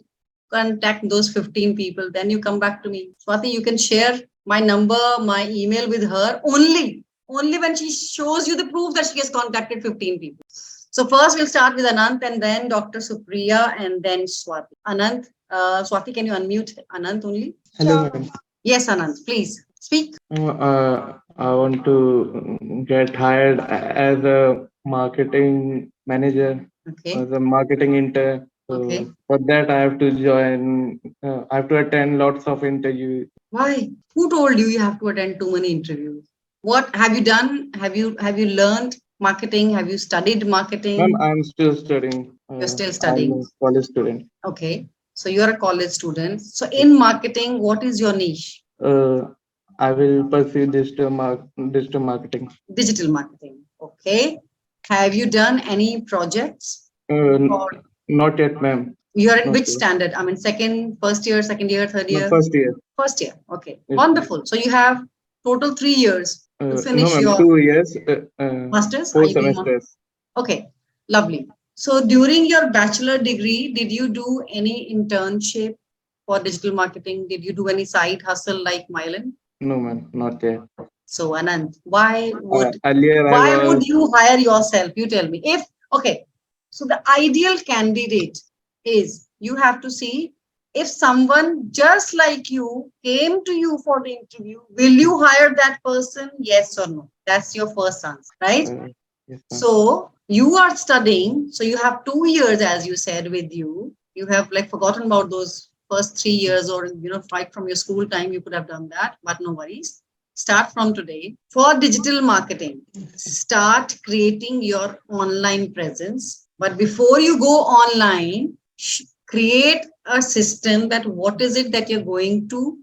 Contact those 15 people, then you come back to me. Swati, you can share my number, my email with her only when she shows you the proof that she has contacted 15 people. So first we'll start with Anant and then Dr. Supriya and then Swati. Anant, Swati, can you unmute Anant only? Hello, ma'am. Yes, Anant, please speak. I want to get hired as a marketing manager, Okay. as a marketing intern. So Okay. for that, I have to join. I have to attend lots of interviews. Why? Who told you have to attend too many interviews? What have you done? Have you learned marketing? Have you studied marketing? Ma'am, I'm still studying. You're still I'm studying. a college student. Okay. So you're a college student. So in marketing, what is your niche? I will pursue digital marketing. Digital marketing. Okay. Have you done any projects? Or Not yet, ma'am. you are in Not which yet. standard? I mean, first year, second year, third No, year? first year. First year. Okay. Yes. Wonderful. So you have total 3 years to No, finish ma'am, your 2 years. masters. Are 4 you doing semesters. Okay. Lovely. So during your bachelor degree, did you do any internship for digital marketing? Did you do any side hustle like Mylin? No, ma'am, not yet. So Anand, why Earlier, I would was. you hire yourself? You tell me. Okay. So the ideal candidate is, you have to see, if someone just like you came to you for the interview, will you hire that person? Yes or no? That's your first answer, right? Yes, ma'am. So you are studying. So you have 2 years, as you said, with you. You have like forgotten about those first 3 years, or right from your school time, you could have done that, but no worries. Start from today. For digital marketing, start creating your online presence. But before you go online, create a system that what is it that you're going to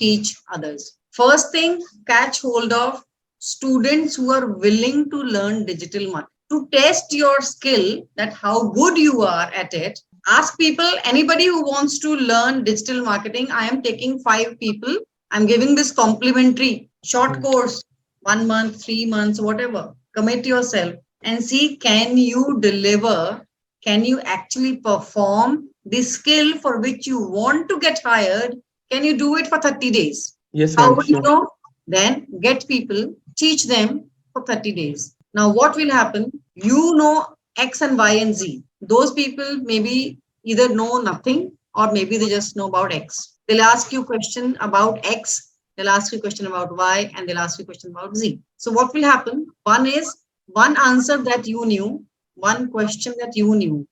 teach others. First thing, catch hold of students who are willing to learn digital marketing. To test your skill, that how good you are at it, ask people, anybody who wants to learn digital marketing, I am taking 5 people. I'm giving this complimentary short course, 1 month, 3 months, whatever. Commit yourself and see, can you deliver? Can you actually perform the skill for which you want to get hired? Can you do it for 30 days? Yes, How ma'am. would you Sure. know? Then get people, teach them for 30 days. Now, what will happen? You know X and Y and Z. Those people maybe either know nothing or maybe they just know about X. They'll ask you question about X, they'll ask you question about Y, and they'll ask you question about Z. So what will happen? One is one answer that you knew, one question that you knew.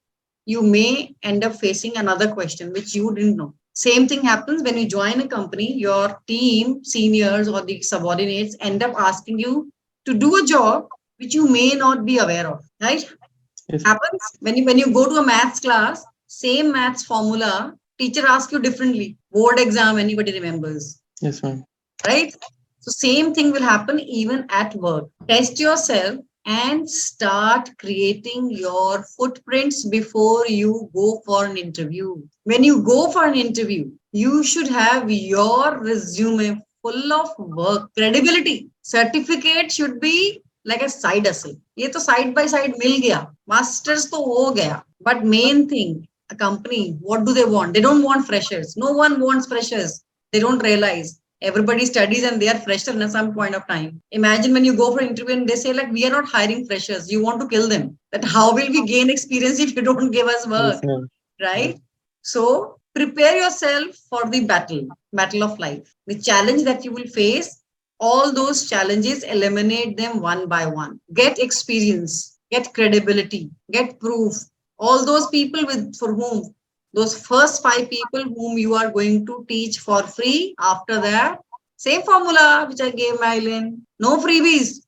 You may end up facing another question which you didn't know. Same thing happens when you join a company, your team, seniors, or the subordinates end up asking you to do a job which you may not be aware of, right? Yes. Happens when you go to a maths class, same maths formula, teacher asks you differently. Board exam, anybody remembers, Yes, ma'am. right? So same thing will happen even at work. Test yourself and start creating your footprints before you go for an interview. When you go for an interview, you should have your resume full of work, credibility. Certificate should be like a side hustle. ये तो side by side मिल गया, masters तो हो गया. But main thing, a company, what do they want? They don't want freshers. No one wants freshers. They don't realize everybody studies and they are fresher at some point of time. Imagine when you go for an interview and they say like, we are not hiring freshers, you want to kill them. That how will we gain experience if you don't give us Yes, work, ma'am. right? So prepare yourself for the battle of life, the challenge that you will face. All those challenges, eliminate them one by one. Get experience, get credibility, get proof. All those people with for whom those first 5 people whom you are going to teach for free. After that, same formula which I gave Mylin, no freebies.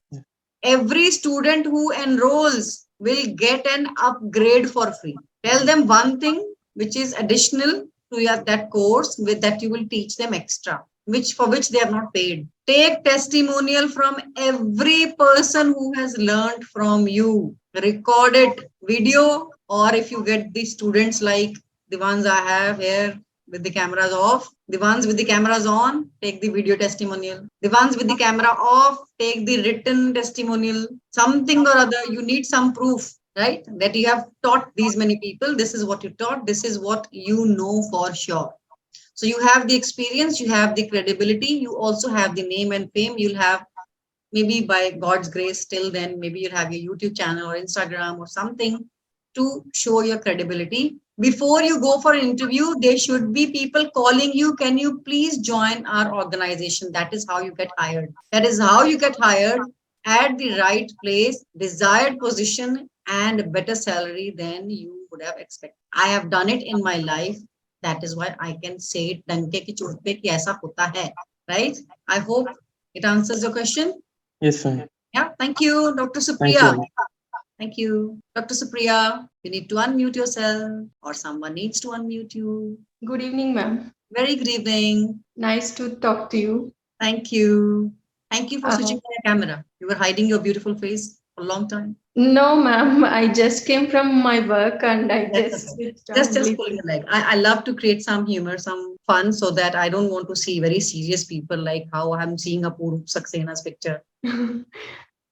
Every student who enrolls will get an upgrade for free. Tell them one thing which is additional to that course with that you will teach them extra, which for which they are not paid. Take testimonial from every person who has learned from you. Record it, video, or if you get the students like the ones I have here with the cameras off, the ones with the cameras on, take the video testimonial. The ones with the camera off, take the written testimonial. Something or other, you need some proof, right? That you have taught these many people. This is what you taught. This is what you know for sure. So you have the experience, you have the credibility, you also have the name and fame. You'll have, maybe by God's grace, till then, maybe you'll have your YouTube channel or Instagram or something to show your credibility. Before you go for an interview, there should be people calling you, can you please join our organization? That is how you get hired. That is how you get hired at the right place, desired position, and better salary than you would have expected. I have done it in my life. That is why I can say it डंके की चोट पे कि ऐसा होता है, right? I hope it answers your question. Yes, ma'am. Yeah, thank you, Dr. Thank Supriya. you. Thank you. Dr. Supriya, you need to unmute yourself or someone needs to unmute you. Good evening, ma'am. Very good evening. Nice to talk to you. Thank you. Thank you for switching on your camera. You were hiding your beautiful face for a long time. No, ma'am. I just came from my work and I That's just okay. switched on. Just pull your leg. I love to create some humor, some fun, so that I don't want to see very serious people like how I'm seeing a Puru Saxena's picture.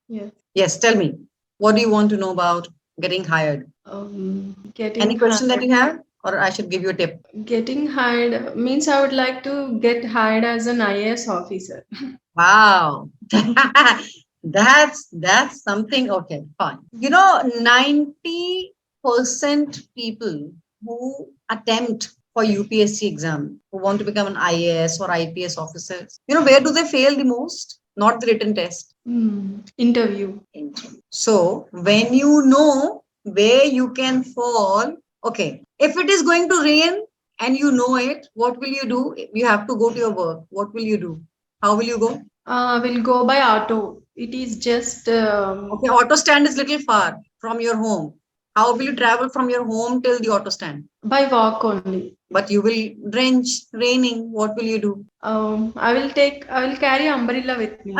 Yes. Yes, tell me. What do you want to know about getting hired? Getting Any question that hired. you have, or I should give you a tip? Getting hired means I would like to get hired as an IAS officer. Wow. That's something. Okay, fine. 90% people who attempt for UPSC exam, who want to become an IAS or IPS officers, where do they fail the most? Not the written test. Interview. So when you know where you can fall, okay, if it is going to rain and you know it, what will you do? You have to go to your work. What will you do? How will you go? We'll go by auto. It is just Okay, auto stand is little far from your home. How will you travel from your home till the auto stand? by walk only. But you will drench, raining. What will you do? I will carry umbrella with me.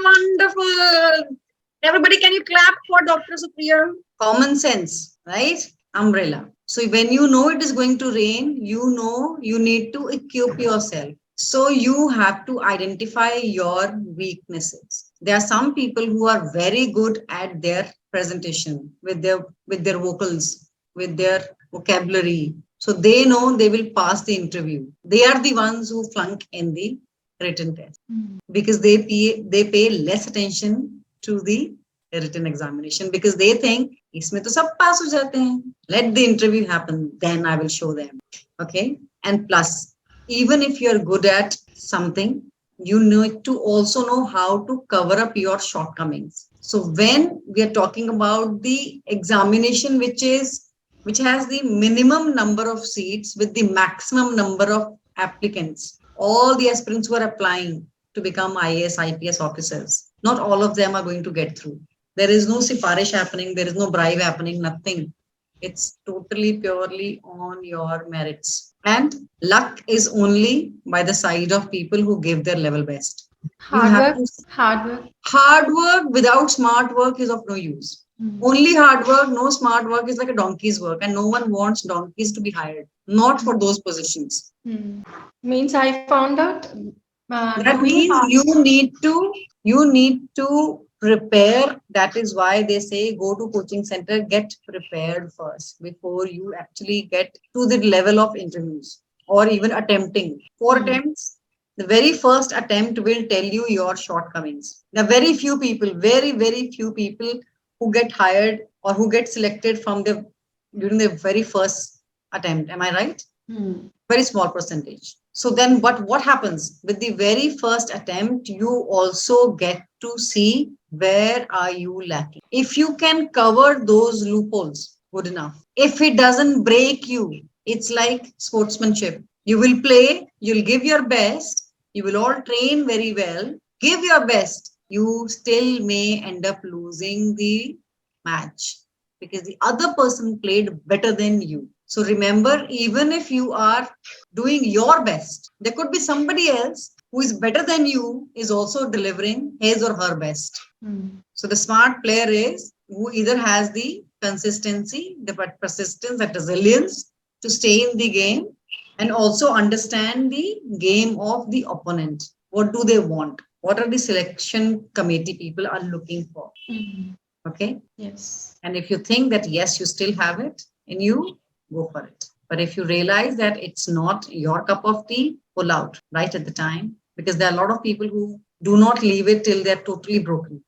Wonderful. Everybody, can you clap for Dr. Supriya? Common sense, right? Umbrella. So when you know it is going to rain, you know you need to equip yourself. So you have to identify your weaknesses. There are some people who are very good at their presentation with their vocals, with their vocabulary. So they know they will pass the interview. They are the ones who flunk in the written test because they pay less attention to the written examination because they think इसमें तो सब pass हो जाते हैं. Let the interview happen, then I will show them. Okay, and plus, even if you are good at something, you need to also know how to cover up your shortcomings. So when we are talking about the examination, which has the minimum number of seats with the maximum number of applicants, all the aspirants who are applying to become IAS, IPS officers, not all of them are going to get through. There is no sifarish happening. There is no bribe happening, nothing. It's totally purely on your merits. And luck is only by the side of people who give their level best. Hard work. Hard work without smart work is of no use. Only hard work, no smart work is like a donkey's work, and no one wants donkeys to be hired. Not for those positions. Means I found out. That means you need to prepare. That is why they say go to coaching center, get prepared first before you actually get to the level of interviews or even attempting. 4 attempts, the very first attempt will tell you your shortcomings. There are very few people, very few people who get hired or who get selected during the very first attempt. Am I right? Very small percentage. So then what happens with the very first attempt? You also get to see where are you lacking. If you can cover those loopholes, good enough. If it doesn't break you, it's like sportsmanship. You will play, you'll give your best, you will all train very well, give your best. You still may end up losing the match because the other person played better than you. So remember, even if you are doing your best, there could be somebody else who is better than you is also delivering his or her best. So the smart player is who either has the consistency, the persistence, the resilience to stay in the game and also understand the game of the opponent. What do they want? What are the selection committee people are looking for? Okay. Yes. And if you think that, yes, you still have it in you, go for it. But if you realize that it's not your cup of tea, pull out right at the time, because there are a lot of people who do not leave it till they're totally broken.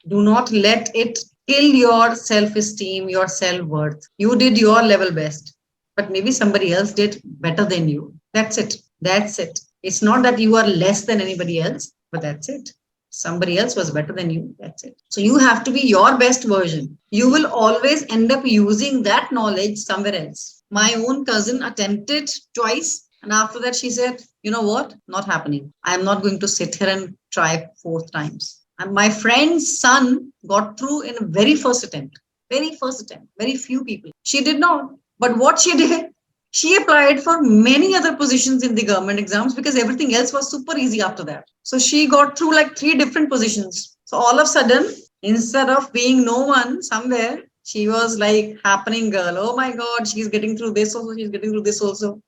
Do not let it kill your self-esteem, your self-worth. You did your level best, but maybe somebody else did better than you. That's it. That's it. It's not that you are less than anybody else, but that's it. Somebody else was better than you. That's it. So you have to be your best version. You will always end up using that knowledge somewhere else. My own cousin attempted twice. And after that, she said, you know what? Not happening. I'm not going to sit here and try 4th times. And my friend's son got through in a very first attempt. Very first attempt. Very few people. She did not. But what she did, she applied for many other positions in the government exams because everything else was super easy after that. So she got through like 3 different positions. So all of a sudden, instead of being no one somewhere, she was like happening girl. Oh my God, she's getting through this also. She's getting through this also.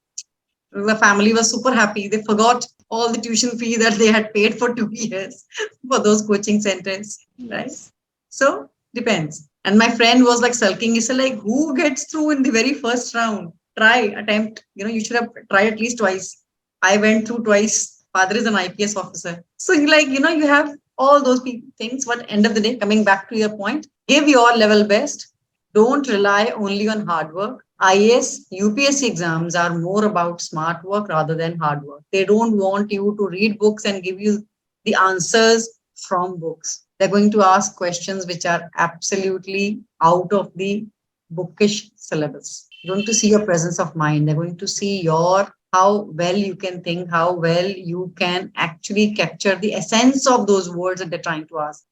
The family was super happy. They forgot all the tuition fee that they had paid for 2 years for those coaching centers, right? So depends. And my friend was like sulking. He said like, who gets through in the very first round? Try, attempt. You should have tried at least twice. I went through twice. Father is an IPS officer. So you have all those things. But end of the day, coming back to your point, give your level best. Don't rely only on hard work. IAS, UPSC exams are more about smart work rather than hard work. They don't want you to read books and give you the answers from books. They're going to ask questions which are absolutely out of the bookish syllabus. They're going to see your presence of mind. They're going to see your how well you can think, how well you can actually capture the essence of those words that they're trying to ask,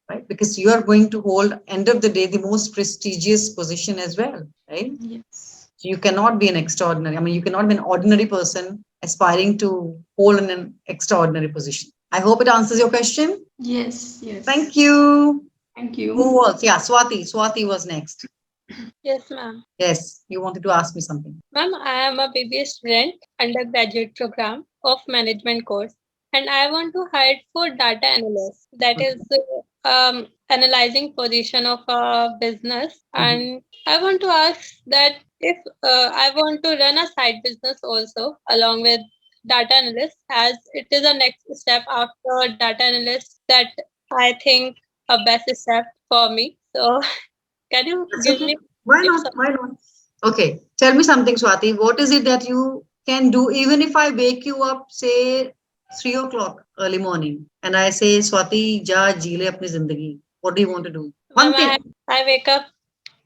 right? Because you are going to hold, end of the day, the most prestigious position as well, right? Yes. So you cannot be an extraordinary, I mean, you cannot be an ordinary person aspiring to hold an extraordinary position. I hope it answers your question. Yes. Yes. Thank you. Thank Who you. was? Yeah, Swati. Swati was next. Yes, ma'am. Yes, you wanted to ask me something. Ma'am, I am a BBA student, undergraduate program of management course, and I want to hire for data analyst. That Okay. is analyzing position of a business, Mhm. and I want to ask that if I want to run a side business also along with data analyst, as it is a next step after data analyst that I think a best step for me. So, can you That's give okay. me Why tips? not? Why not? Okay. Tell me something, Swati. What is it that you can do even if I wake you up, say 3 o'clock early morning, and I say, Swati, ja jeele apni zindagi. What do you want to do? Ma'am, One thing. I wake up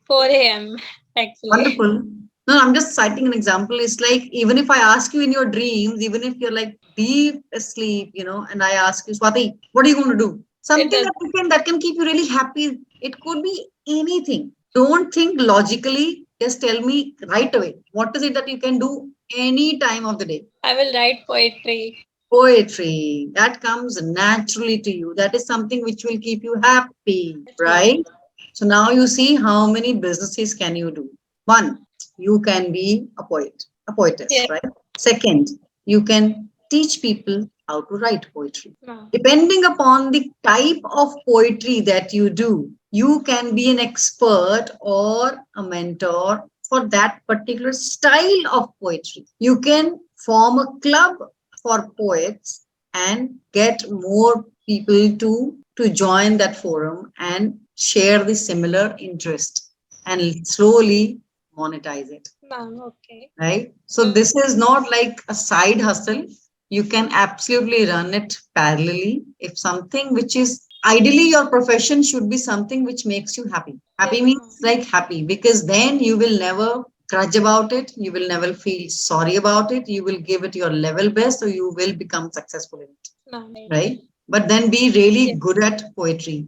4 a.m. actually. Wonderful. No, I'm just citing an example. It's like even if I ask you in your dreams, even if you're like deep asleep, and I ask you, Swati, what are you going to do? It Something does. that can keep you really happy. It could be anything. Don't think logically. Just tell me right away. What is it that you can do any time of the day? I will write poetry. Poetry. That comes naturally to you. That is something which will keep you happy, Yes, ma'am. right? So now you see how many businesses can you do. One, you can be a poet, a poetess, Yes, right? Second, you can teach people how to write poetry. ma'am. Depending upon the type of poetry that you do, you can be an expert or a mentor for that particular style of poetry. You can form a club for poets and get more people to join that forum and share the similar interest and slowly monetize it, Ma'am, okay. right? So Mm, this is not like a side hustle. You can absolutely run it parallelly. If something which is ideally your profession should be something which makes you happy. Happy yes, means ma'am. like happy because then you will never grudge about it. You will never feel sorry about it. You will give it your level best, so you will become successful in it, Ma'am, right. right? But then be really Yes, good at poetry.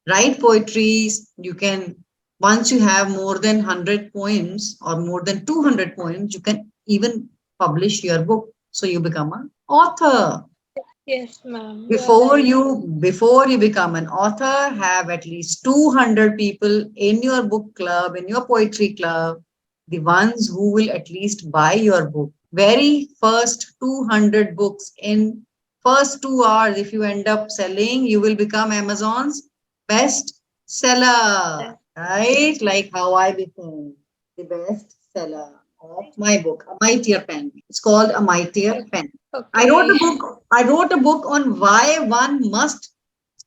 Write poetries. You can, once you have more than 100 poems or more than 200 poems, you can even publish your book. So you become an author. yes, ma'am. You are Before right. you before you become an author, have at least 200 people in your book club, in your poetry club, the ones who will at least buy your book. Very first 200 books in first 2 hours, if you end up selling, you will become Amazon's best seller, Yes, right? Like how I became the best seller of my book, A Mightier Pen. It's called A Mightier okay. Pen. I wrote Okay. a book. I wrote a book on why one must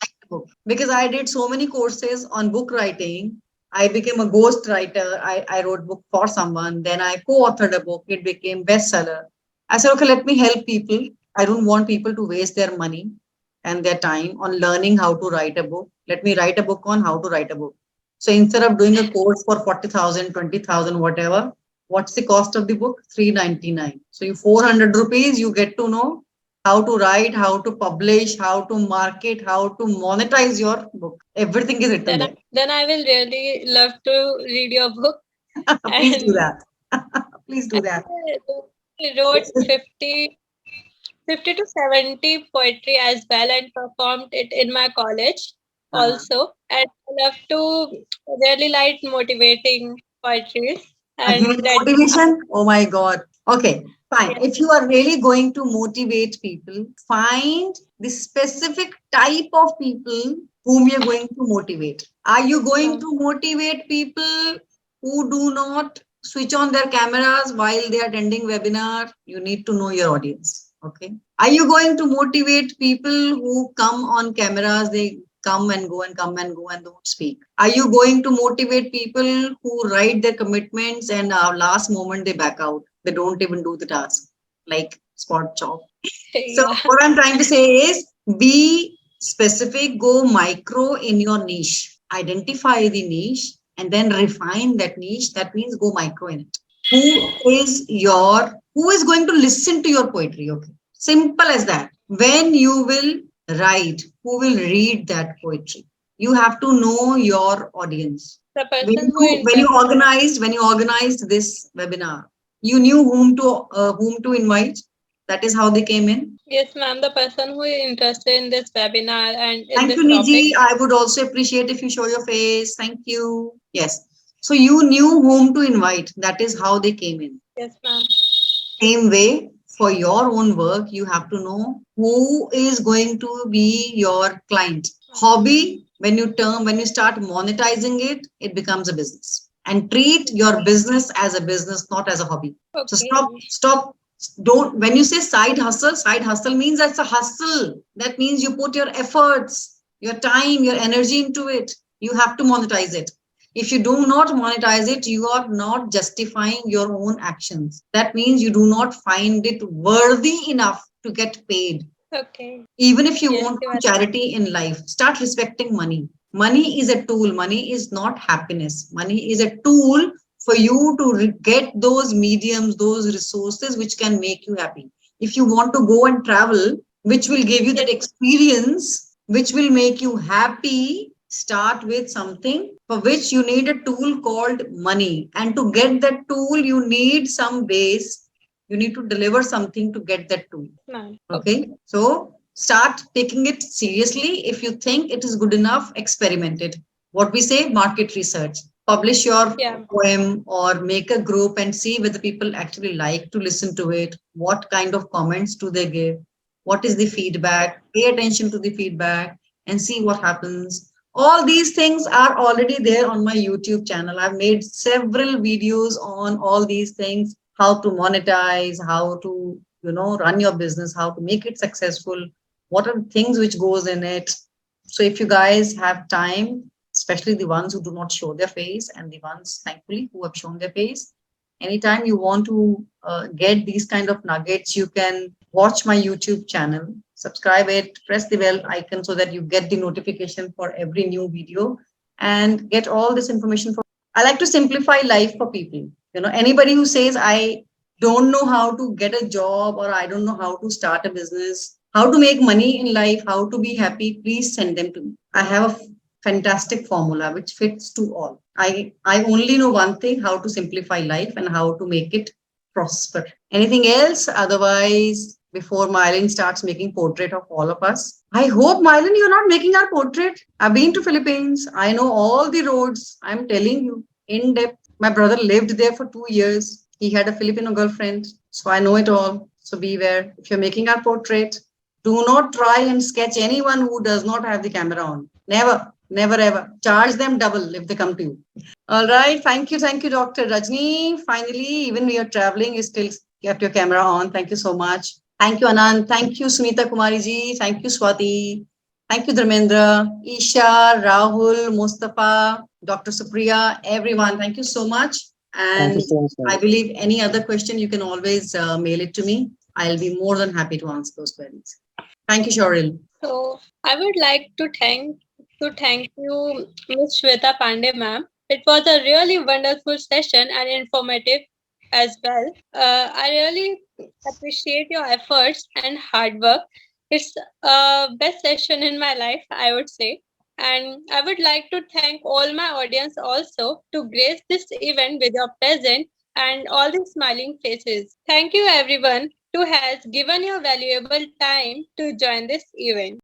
write a book because I did so many courses on book writing. I became a ghost writer. I wrote book for someone. Then I co-authored a book. It became bestseller. I said, okay, let me help people. I don't want people to waste their money and their time on learning how to write a book. Let me write a book on how to write a book. So instead of doing a course for 40,000, 20,000, whatever, what's the cost of the book? 399. So you 400 rupees, you get to know how to write, how to publish, how to market, how to monetize your book. Everything is written there. Then I will really love to read your book. Please do And that. Please do that. I wrote 50 to 70 poetry as well and performed it in my college Uh-huh. also. And I love to really like motivating poetry Again, and that motivation. Oh my God. Okay, fine. yes, If you are really going to motivate people, find the specific type of people whom you're going to motivate. Are you going ma'am. to motivate people who do not switch on their cameras while they are attending webinar? You need to know your audience. Okay. Are you going to motivate people who come on cameras? They come and go and come and go and don't speak? Are you going to motivate people who write their commitments and last moment they back out? They don't even do the task, like spot job. So Yeah. what I'm trying to say is be specific, go micro in your niche, identify the niche and then refine that niche. That means go micro in it. Who is going to listen to your poetry? Okay. Simple as that. When you will write, who will read that poetry? You have to know your audience. The When person who you when you interested. organized this webinar, you knew whom to invite. That is how they came in. Yes, ma'am. The person who is interested in this webinar and in Thank this you, topic. Niji. I would also appreciate if you show your face. Thank you. Yes. So you knew whom to invite. That is how they came in. Yes, ma'am. Same way, for your own work, you have to know who is going to be your client. Hobby, when you start monetizing it, it becomes a business. And treat your business as a business, not as a hobby. So Okay. don't, when you say side hustle means that's a hustle. That means you put your efforts, your time, your energy into it. You have to monetize it. If you do not monetize it, you are not justifying your own actions. That means you do not find it worthy enough to get paid. Okay. Even if you Yes, want you to are. charity in life, start respecting money. Money is a tool. Money is not happiness. Money is a tool for you to get those mediums, those resources which can make you happy. If you want to go and travel, which will give you that Yes. experience, which will make you happy, start with something for which you need a tool called money. And to get that tool, you need some base. You need to deliver something to get that tool. Ma'am. Okay. So start taking it seriously. If you think it is good enough, experiment it. What we say, market research. Publish your Yeah. poem or make a group and see whether people actually like to listen to it. What kind of comments do they give? What is the feedback? Pay attention to the feedback and see what happens. All these things are already there on my YouTube channel. I've made several videos on all these things, how to monetize, how to run your business, how to make it successful, what are the things which goes in it. So if you guys have time, especially the ones who do not show their face and the ones thankfully who have shown their face, anytime you want to get these kind of nuggets, you can watch my YouTube channel, subscribe it, press the bell icon so that you get the notification for every new video and get all this information. For I like to simplify life for people. Anybody who says I don't know how to get a job or I don't know how to start a business, how to make money in life, how to be happy, please send them to me. I have a fantastic formula which fits to all. I only know one thing, how to simplify life and how to make it prosper. Anything else? Otherwise, before Mylene starts making portrait of all of us. I hope, Mylene, you're not making our portrait. I've been to Philippines. I know all the roads. I'm telling you in depth. My brother lived there for 2 years. He had a Filipino girlfriend. So I know it all. So beware. If you're making our portrait, do not try and sketch anyone who does not have the camera on. Never, never, ever. Charge them double if they come to you. All right. Thank you, Dr. Rajni. Finally, even when you're traveling, you still kept your camera on. Thank you so much. Thank you, Anand. Thank you, Sunita Kumari ji. Thank you, Swati. Thank you, Dharmendra, Isha, Rahul, Mustafa, Dr. Supriya, everyone. Thank you so much. Thank you And so much, I ma'am. believe any other question, you can always mail it to me. I'll be more than happy to answer those queries. Thank you, Shoril. So I would like to thank you, Ms. Shweta Pandey, ma'am. It was a really wonderful session and informative as well. I really appreciate your efforts and hard work. It's a best session in my life, I would say. And I would like to thank all my audience also to grace this event with your presence and all the smiling faces. Thank you everyone who has given your valuable time to join this event.